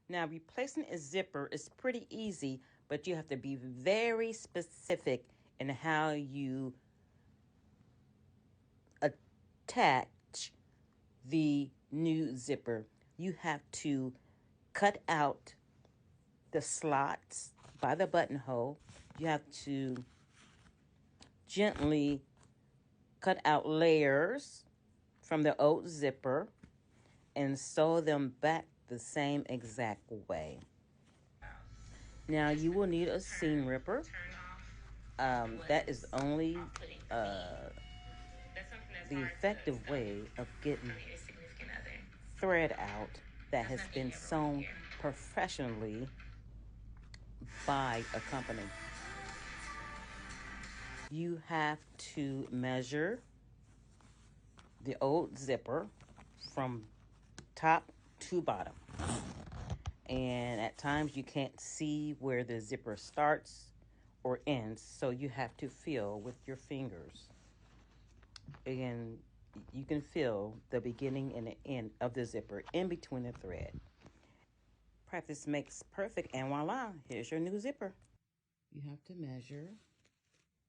Now, replacing a zipper is pretty easy, but you have to be very specific in how you attach the new zipper. You have to cut out the slots by the buttonhole. You have to gently cut out layers from the old zipper and sew them back the same exact way. Now you will need a seam ripper. That is only the effective way of getting thread out that has been sewn professionally by a company. You have to measure the old zipper from top to bottom. And at times you can't see where the zipper starts or ends, so you have to feel with your fingers. And you can feel the beginning and the end of the zipper in between the thread. Practice makes perfect, and voila, here's your new zipper. You have to measure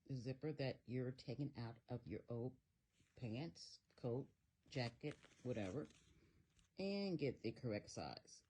the zipper that you're taking out of your old pants, coat, jacket, whatever, and get the correct size.